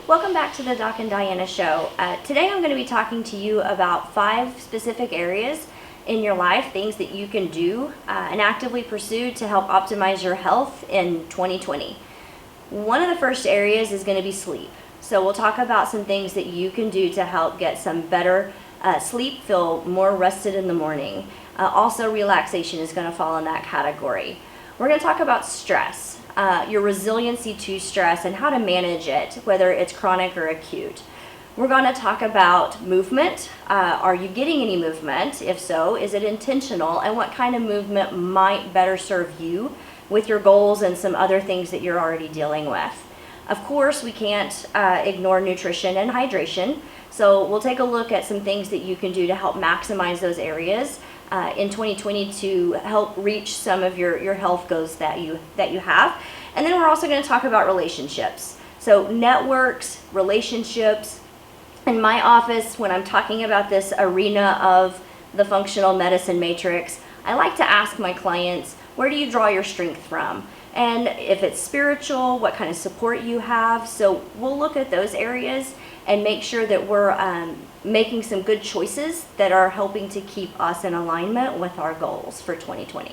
Welcome back to the Doc and Diana Show. Today I'm going to be talking to you about 5 specific areas in your life, things that you can do and actively pursue to help optimize your health in 2020. One of the first areas is going to be sleep. So we'll talk about some things that you can do to help get some better sleep, feel more rested in the morning. Also, relaxation is going to fall in that category. We're going to talk about stress, your resiliency to stress and how to manage it, whether it's chronic or acute. We're going to talk about movement. Are you getting any movement? If so, is it intentional? And what kind of movement might better serve you with your goals and some other things that you're already dealing with? Of course, we can't ignore nutrition and hydration. So we'll take a look at some things that you can do to help maximize those areas in 2020 to help reach some of your health goals that you have. And then we're also going to talk about relationships. So networks, relationships. In my office, when I'm talking about this arena of the functional medicine matrix, I like to ask my clients, where do you draw your strength from? And if it's spiritual, what kind of support you have. So we'll look at those areas and make sure that we're making some good choices that are helping to keep us in alignment with our goals for 2020.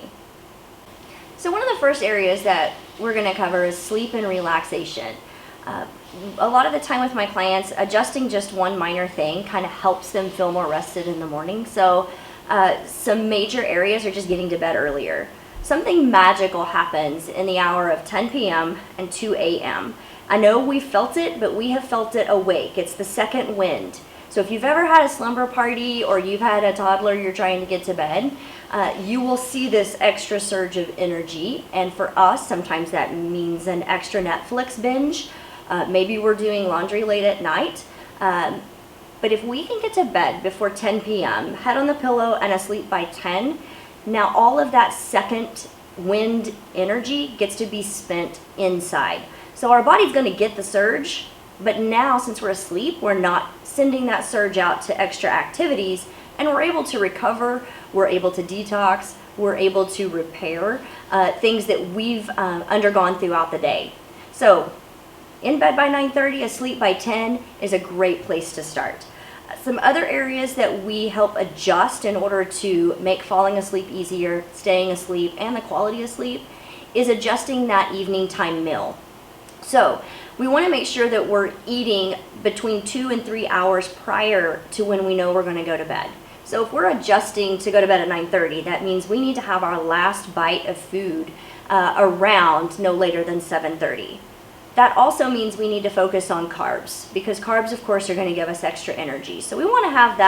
So one of the first areas that we're going to cover is sleep and relaxation. A lot of the time with my clients, adjusting just one minor thing kind of helps them feel more rested in the morning. So some major areas are just getting to bed earlier. Something magical happens in the hour of 10 p.m. and 2 a.m. I know we felt it, but we have felt it awake. It's the second wind. So if you've ever had a slumber party or you've had a toddler you're trying to get to bed, you will see this extra surge of energy. And for us, sometimes that means an extra Netflix binge. Maybe we're doing laundry late at night. But if we can get to bed before 10 p.m., head on the pillow and asleep by 10, now all of that second wind energy gets to be spent inside. So our body's going to get the surge, but now since we're asleep, we're not sending that surge out to extra activities, and we're able to recover, we're able to detox, we're able to repair things that we've undergone throughout the day. So in bed by 9:30, asleep by 10 is a great place to start. Some other areas that we help adjust in order to make falling asleep easier, staying asleep, and the quality of sleep is adjusting that evening time meal. So we want to make sure that we're eating between 2 and 3 hours prior to when we know we're going to go to bed. So if we're adjusting to go to bed at 9:30, that means we need to have our last bite of food around no later than 7:30. That also means we need to focus on carbs, because carbs, of course, are going to give us extra energy. So we want to have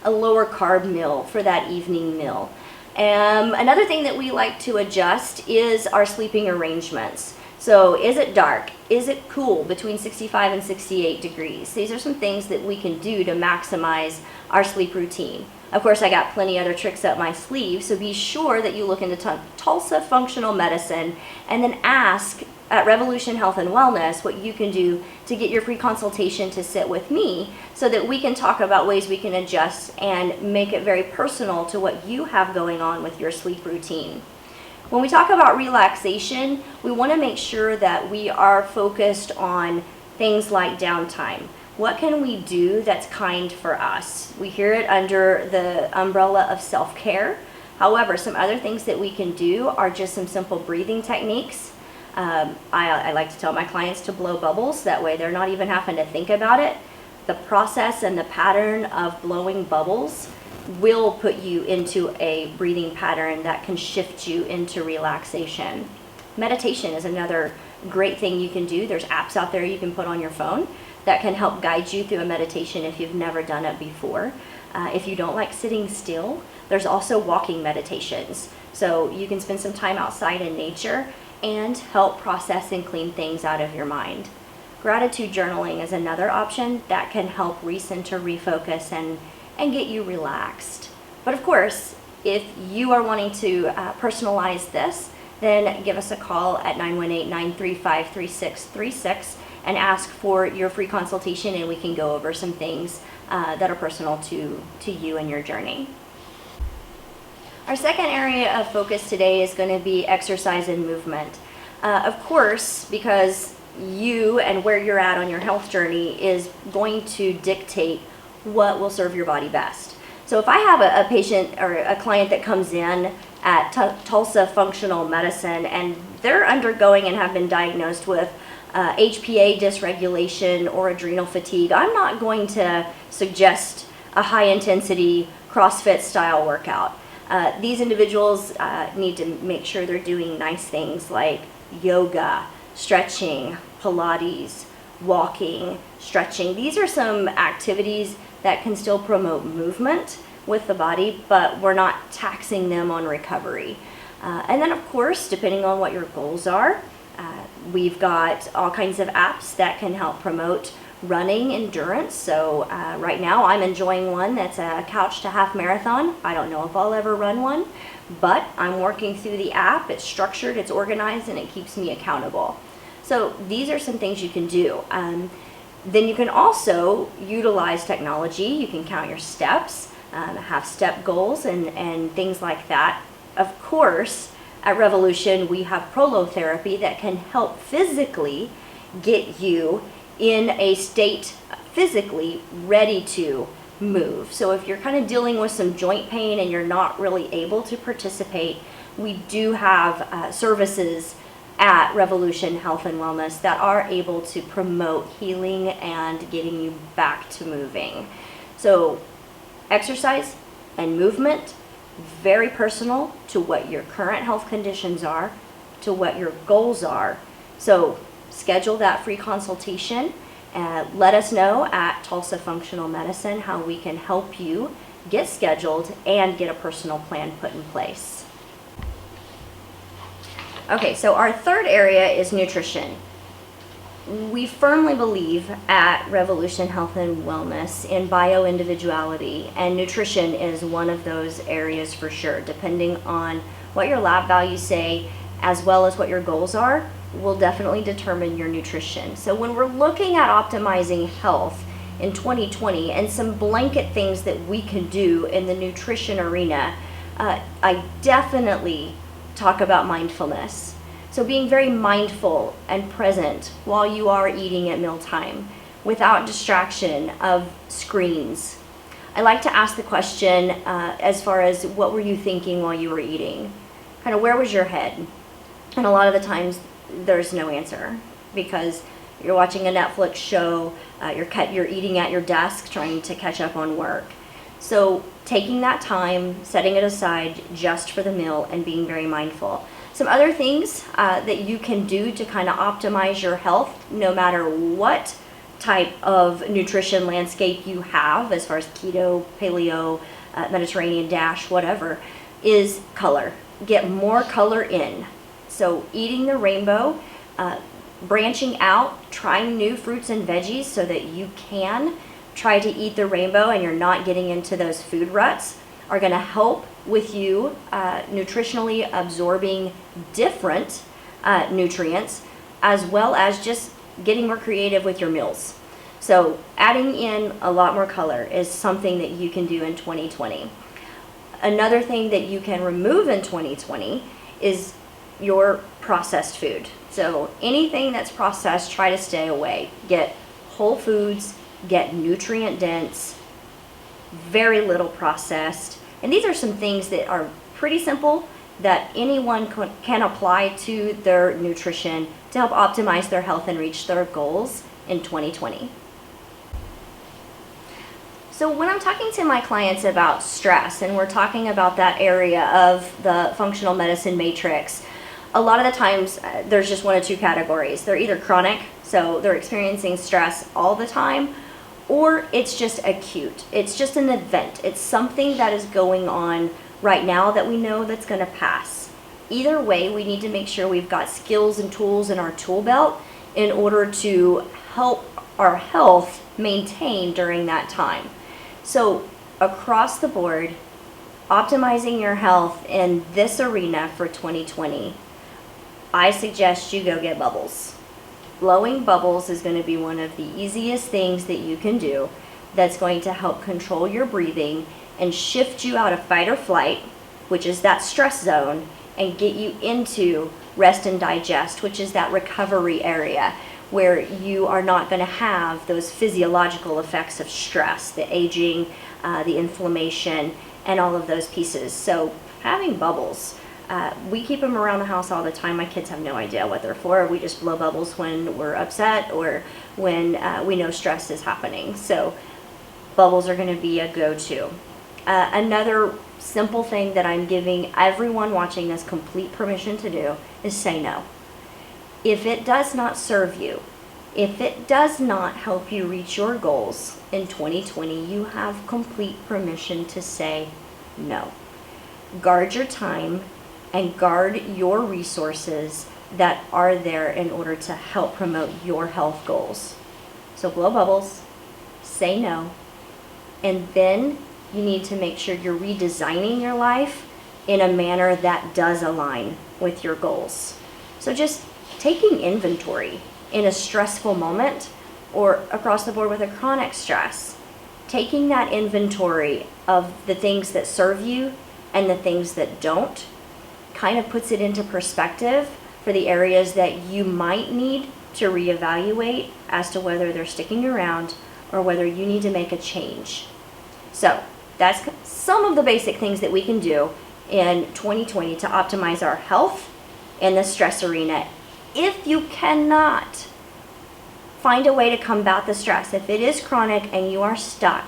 a lower carb meal for that evening meal. Another thing that we like to adjust is our sleeping arrangements. So is it dark? Is it cool between 65 and 68 degrees? These are some things that we can do to maximize our sleep routine. Of course, I got plenty other tricks up my sleeve, so be sure that you look into Tulsa Functional Medicine and then ask at Revolution Health and Wellness what you can do to get your free consultation to sit with me so that we can talk about ways we can adjust and make it very personal to what you have going on with your sleep routine. When we talk about relaxation, we want to make sure that we are focused on things like downtime. What can we do that's kind for us? We hear it under the umbrella of self-care. However, some other things that we can do are just some simple breathing techniques. I like to tell my clients to blow bubbles. That way they're not even having to think about it. The process and the pattern of blowing bubbles will put you into a breathing pattern that can shift you into relaxation. Meditation is another great thing you can do. There's apps out there you can put on your phone that can help guide you through a meditation if you've never done it before. If you don't like sitting still, there's also walking meditations. So you can spend some time outside in nature and help process and clean things out of your mind. Gratitude journaling is another option that can help recenter, refocus, and get you relaxed. But of course, if you are wanting to personalize this, then give us a call at 918-935-3636 and ask for your free consultation, and we can go over some things that are personal to you and your journey. Our second area of focus today is going to be exercise and movement. Of course, because you and where you're at on your health journey is going to dictate what will serve your body best. So if I have a patient or a client that comes in at Tulsa Functional Medicine and they're undergoing and have been diagnosed with HPA dysregulation or adrenal fatigue, I'm not going to suggest a high intensity CrossFit style workout. These individuals need to make sure they're doing nice things like yoga, stretching, Pilates, walking, stretching. These are some activities that can still promote movement with the body, but we're not taxing them on recovery. And then of course, depending on what your goals are, we've got all kinds of apps that can help promote running endurance. So right now I'm enjoying one that's a couch to half marathon. I don't know if I'll ever run one, but I'm working through the app. It's structured, it's organized, and it keeps me accountable. So these are some things you can do. Then you can also utilize technology. You can count your steps, have step goals and things like that. Of course, at Revolution, we have prolotherapy that can help physically get you in a state physically ready to move. So if you're kind of dealing with some joint pain and you're not really able to participate, we do have services at Revolution Health and Wellness that are able to promote healing and getting you back to moving. So exercise and movement, very personal to what your current health conditions are, to what your goals are. So schedule that free consultation and let us know at Tulsa Functional Medicine how we can help you get scheduled and get a personal plan put in place. Okay, so our third area is nutrition. We firmly believe at Revolution Health and Wellness in bio-individuality, and nutrition is one of those areas for sure. Depending on what your lab values say, as well as what your goals are, will definitely determine your nutrition. So when we're looking at optimizing health in 2020 and some blanket things that we can do in the nutrition arena, I definitely talk about mindfulness. So being very mindful and present while you are eating at mealtime without distraction of screens. I like to ask the question as far as what were you thinking while you were eating? Kind of where was your head? And a lot of the times there's no answer because you're watching a Netflix show, you're eating at your desk trying to catch up on work. So taking that time, setting it aside just for the meal and being very mindful. Some other things that you can do to kind of optimize your health, no matter what type of nutrition landscape you have, as far as keto, paleo, Mediterranean, DASH, whatever, is color. Get more color in. So eating the rainbow, branching out, trying new fruits and veggies so that you can try to eat the rainbow and you're not getting into those food ruts, are going to help with you nutritionally absorbing different nutrients, as well as just getting more creative with your meals. So adding in a lot more color is something that you can do in 2020. Another thing that you can remove in 2020 is your processed food. So anything that's processed, try to stay away. Get whole foods, get nutrient dense, very little processed. And these are some things that are pretty simple that anyone can apply to their nutrition to help optimize their health and reach their goals in 2020. So when I'm talking to my clients about stress, and we're talking about that area of the functional medicine matrix, a lot of the times there's just one of two categories. They're either chronic, so they're experiencing stress all the time, or it's just acute. It's just an event. It's something that is going on right now that we know that's going to pass. Either way, we need to make sure we've got skills and tools in our tool belt in order to help our health maintain during that time. So across the board, optimizing your health in this arena for 2020, I suggest you go get bubbles. Blowing bubbles is going to be one of the easiest things that you can do that's going to help control your breathing and shift you out of fight or flight, which is that stress zone, and get you into rest and digest, which is that recovery area, where you are not going to have those physiological effects of stress, the aging, the inflammation, and all of those pieces. So having bubbles, we keep them around the house all the time. My kids have no idea what they're for. We just blow bubbles when we're upset or when we know stress is happening. So bubbles are going to be a go-to. Another simple thing that I'm giving everyone watching this complete permission to do is say no. If it does not serve you, if it does not help you reach your goals in 2020, you have complete permission to say no. Guard your time and guard your resources that are there in order to help promote your health goals. So blow bubbles, say no, and then you need to make sure you're redesigning your life in a manner that does align with your goals. So just taking inventory in a stressful moment or across the board with a chronic stress, taking that inventory of the things that serve you and the things that don't kind of puts it into perspective for the areas that you might need to reevaluate as to whether they're sticking around or whether you need to make a change. So that's some of the basic things that we can do in 2020 to optimize our health in the stress arena. If you cannot find a way to combat the stress, if it is chronic and you are stuck,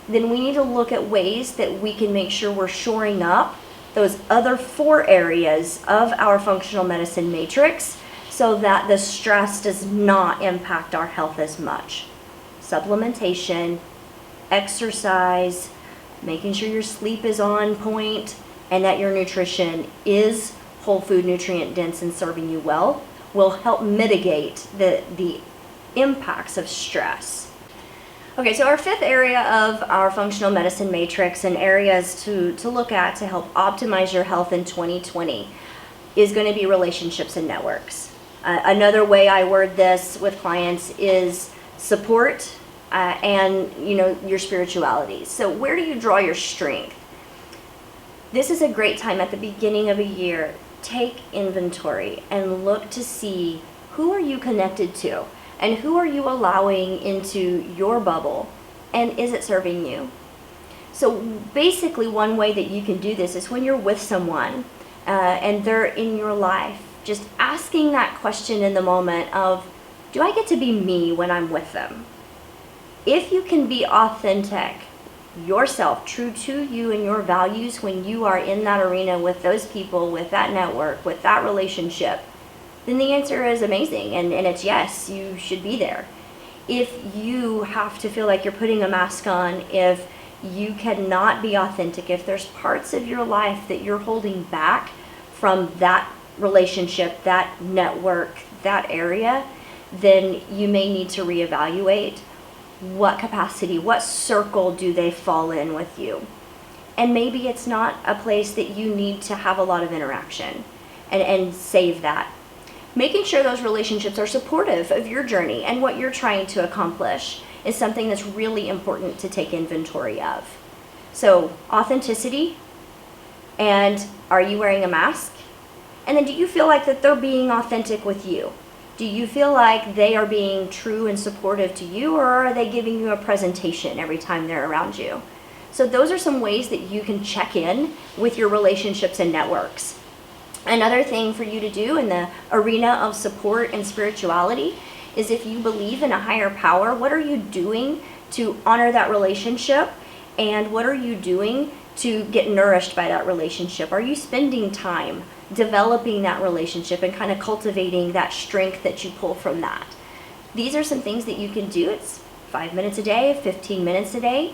then we need to look at ways that we can make sure we're shoring up those other 4 areas of our functional medicine matrix so that the stress does not impact our health as much. Supplementation, exercise, making sure your sleep is on point and that your nutrition is whole food, nutrient dense and serving you well will help mitigate the impacts of stress. Okay, so our 5th area of our functional medicine matrix and areas to look at to help optimize your health in 2020 is going to be relationships and networks. Another way I word this with clients is support and your spirituality. So where do you draw your strength? This is a great time at the beginning of a year. Take inventory and look to see who are you connected to and who are you allowing into your bubble and is it serving you? So basically one way that you can do this is when you're with someone and they're in your life, just asking that question in the moment of, do I get to be me when I'm with them? If you can be authentic, yourself, true to you and your values when you are in that arena with those people, with that network, with that relationship, then the answer is amazing and it's yes, you should be there. If you have to feel like you're putting a mask on, if you cannot be authentic, if there's parts of your life that you're holding back from that relationship, that network, that area, then you may need to reevaluate what capacity, what circle do they fall in with you. And maybe it's not a place that you need to have a lot of interaction and save that. Making sure those relationships are supportive of your journey and what you're trying to accomplish is something that's really important to take inventory of. So authenticity, and are you wearing a mask? And then do you feel like that they're being authentic with you? Do you feel like they are being true and supportive to you, or are they giving you a presentation every time they're around you? So those are some ways that you can check in with your relationships and networks. Another thing for you to do in the arena of support and spirituality is if you believe in a higher power, what are you doing to honor that relationship? And what are you doing to get nourished by that relationship? Are you spending time developing that relationship and kind of cultivating that strength that you pull from that? These are some things that you can do. It's 5 minutes a day, 15 minutes a day,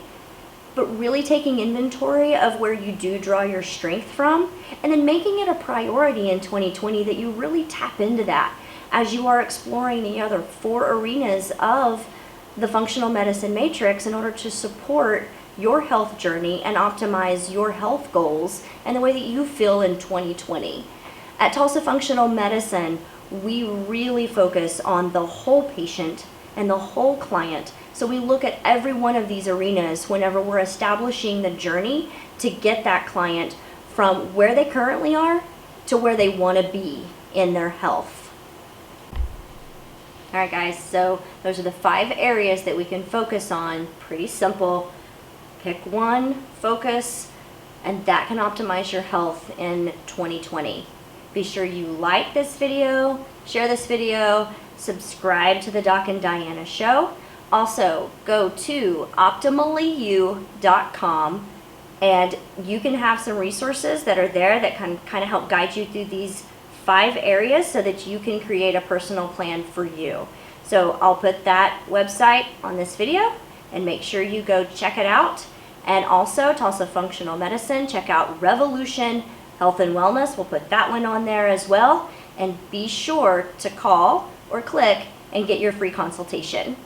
but really taking inventory of where you do draw your strength from and then making it a priority in 2020 that you really tap into that as you are exploring the other 4 arenas of the functional medicine matrix in order to support your health journey and optimize your health goals and the way that you feel in 2020. At Tulsa Functional Medicine, we really focus on the whole patient and the whole client. So we look at every one of these arenas whenever we're establishing the journey to get that client from where they currently are to where they want to be in their health. All right, guys, so those are the 5 areas that we can focus on. Pretty simple. Pick one, focus, and that can optimize your health in 2020. Be sure you like this video, share this video, subscribe to the Doc and Diana Show. Also, go to optimallyu.com and you can have some resources that are there that can kind of help guide you through these 5 areas so that you can create a personal plan for you. So I'll put that website on this video and make sure you go check it out. And also Tulsa Functional Medicine, check out Revolution Health and Wellness. We'll put that one on there as well. And be sure to call or click and get your free consultation.